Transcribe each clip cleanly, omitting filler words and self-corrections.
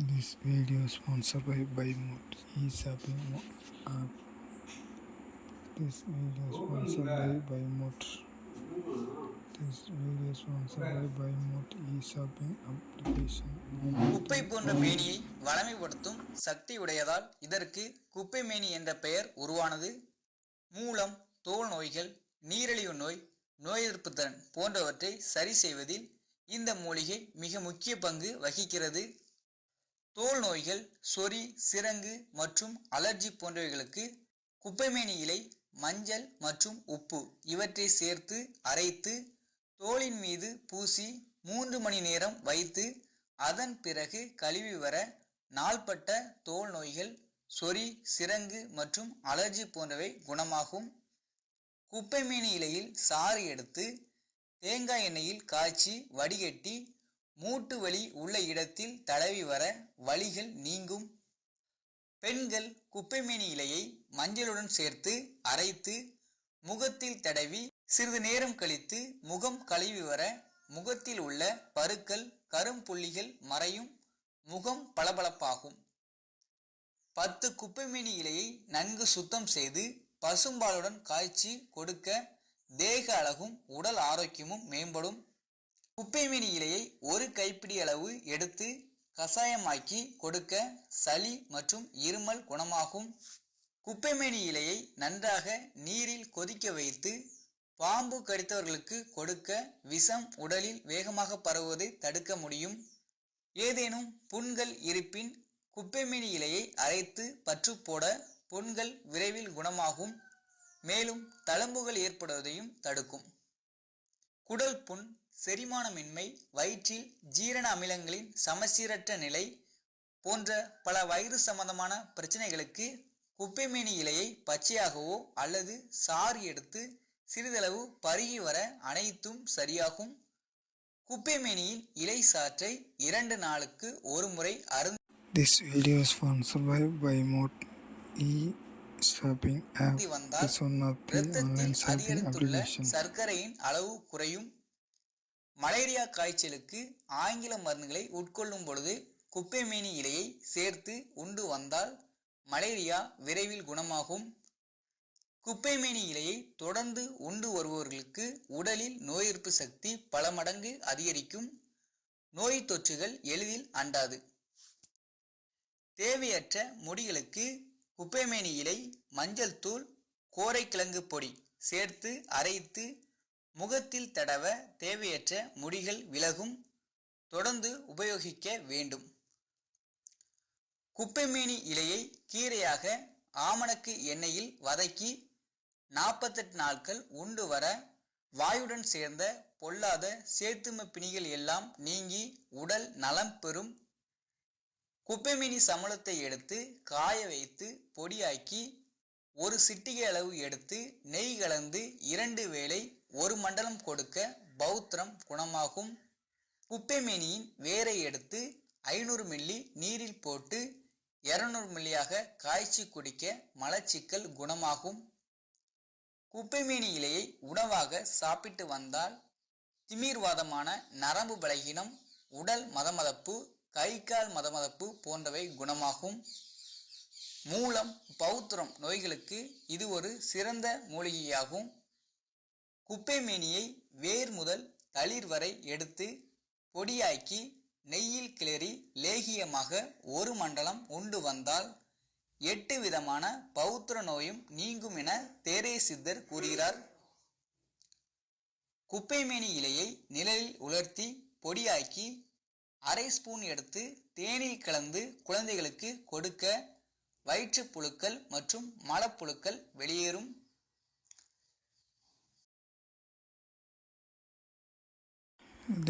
This video is sponsored by BuyMode e-shopping app. This video is sponsored by BuyMode. This video is sponsored by BuyMode e-shopping application. குப்பை போன்ற மேனியை வளமைப்படுத்தும் சக்தி உடையதால் இதற்கு குப்பை மேனி என்ற பெயர் உருவானது. மூலம், தோல் நோய்கள், நீரிழிவு நோய், நோய் எதிர்ப்பு திறன் போன்றவற்றை சரி செய்வதில் இந்த மூலிகை மிக முக்கிய பங்கு வகிக்கிறது. தோல் நோய்கள், சொறி, சிரங்கு மற்றும் அலர்ஜி போன்றவைகளுக்கு குப்பைமேனி இலை, மஞ்சள் மற்றும் உப்பு இவற்றை சேர்த்து அரைத்து தோலின் மீது பூசி 3 மணி நேரம் வைத்து அதன் பிறகு கழுவி வர நாள்பட்ட தோல் நோய்கள், சொறி, சிரங்கு மற்றும் அலர்ஜி போன்றவை குணமாகும். குப்பைமேனி இலையில் சாறு எடுத்து தேங்காய் எண்ணெயில் காய்ச்சி வடிகட்டி மூட்டு வலி உள்ள இடத்தில் தடவி வர வலிகள் நீங்கும். பெண்கள் குப்பைமேனி இலையை மஞ்சளுடன் சேர்த்து அரைத்து முகத்தில் தடவி சிறிது நேரம் கழித்து முகம் கழுவி வர முகத்தில் உள்ள பருக்கள், கரும்புள்ளிகள் மறையும், முகம் பளபளப்பாகும். 10 குப்பைமேனி இலையை நன்கு சுத்தம் செய்து பசும்பாலுடன் காய்ச்சி கொடுக்க தேக அழகும் உடல் ஆரோக்கியமும் மேம்படும். குப்பைமேனி இலையை 1 கைப்பிடி அளவு எடுத்து கசாயமாக்கி கொடுக்க சளி மற்றும் இருமல் குணமாகும். குப்பைமேனி இலையை நன்றாக நீரில் கொதிக்க வைத்து பாம்பு கடித்தவர்களுக்கு கொடுக்க விஷம் உடலில் வேகமாக பரவுவதை தடுக்க முடியும். ஏதேனும் புண்கள் இருப்பின் குப்பைமேனி இலையை அரைத்து பற்று போட புண்கள் விரைவில் குணமாகும். மேலும் தழும்புகள் ஏற்படுவதையும் தடுக்கும். குடல் புண், செரிமானமின்மை, வயிற்றில் ஜீரண அமிலங்களின் சமசீரற்ற நிலை போன்ற பல வயிறு சம்பந்தமான பிரச்சனைகளுக்கு குப்பைமேனி இலையை பச்சையாகவோ அல்லது சாறு எடுத்து சிறிதளவு பருகி வர அனைத்தும் சரியாகும். குப்பைமேனியின் இலை சாற்றை 2 நாளுக்கு ஒரு முறை This video is sponsored by BuyMode e-shopping app. It's one of the online shopping applications. சர்க்கரையின் அளவு குறையும். மலேரியா காய்ச்சலுக்கு ஆங்கில மருந்துகளை உட்கொள்ளும் பொழுது குப்பைமேனி இலையை சேர்த்து உண்டு வந்தால் மலேரியா விரைவில் குணமாகும். குப்பைமேனி இலையை தொடர்ந்து உண்டு வருபவர்களுக்கு உடலில் நோய் எதிர்ப்பு சக்தி பல மடங்கு அதிகரிக்கும். நோய் தொற்றுகள் எளிதில் அண்டாது. தேவையற்ற முடிகளுக்கு குப்பைமேனி இலை, மஞ்சள் தூள், கோரைக்கிழங்கு பொடி சேர்த்து அரைத்து முகத்தில் தடவ தேவையற்ற முடிகள் விலகும். தொடர்ந்து உபயோகிக்க வேண்டும். குப்பைமேனி இலையை கீரையாக ஆமணக்கு எண்ணெயில் வதக்கி 48 நாட்கள் உண்டு வர வாயுடன் சேர்ந்த பொல்லாத சேத்தும பிணிகள் எல்லாம் நீங்கி உடல் நலம் பெறும். குப்பைமேனி சமூலத்தை எடுத்து காய வைத்து பொடியாக்கி 1 சிட்டிகை அளவு எடுத்து நெய் கலந்து 2 வேளை 1 மண்டலம் கொடுக்க பௌத்திரம் குணமாகும். குப்பைமேனியின் வேரை எடுத்து 500 மில்லி நீரில் போட்டு 200 மில்லியாக காய்ச்சி குடிக்க மலச்சிக்கல் குணமாகும். குப்பைமேனி இலையை உணவாக சாப்பிட்டு வந்தால் திமிர்வாதமான நரம்பு பலகீனம், உடல் மதமதப்பு, கை கால் மதமதப்பு போன்றவை குணமாகும். மூலம், பௌத்திரம் நோய்களுக்கு இது ஒரு சிறந்த மூலிகையாகும். குப்பைமேனியை வேர் முதல் தளிர் வரை எடுத்து பொடியாக்கி நெய்யில் கிளறி லேகியமாக 1 மண்டலம் உண்டு வந்தால் 8 விதமான பௌத்திர நோயும் நீங்கும் என தேரே சித்தர் கூறுகிறார். குப்பைமேனி இலையை நிழலில் உலர்த்தி பொடியாக்கி 1/2 ஸ்பூன் எடுத்து தேனில் கலந்து குழந்தைகளுக்கு கொடுக்க வயிற்றுப்புழுக்கள் மற்றும் மலப்புழுக்கள் வெளியேறும்.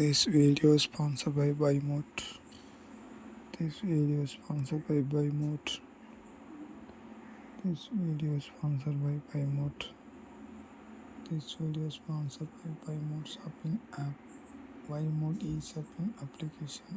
This video is sponsored by BuyMode. This video is sponsored by BuyMode. This video is sponsored by BuyMode. This video is sponsored by BuyMode shopping app. BuyMode e-shopping application.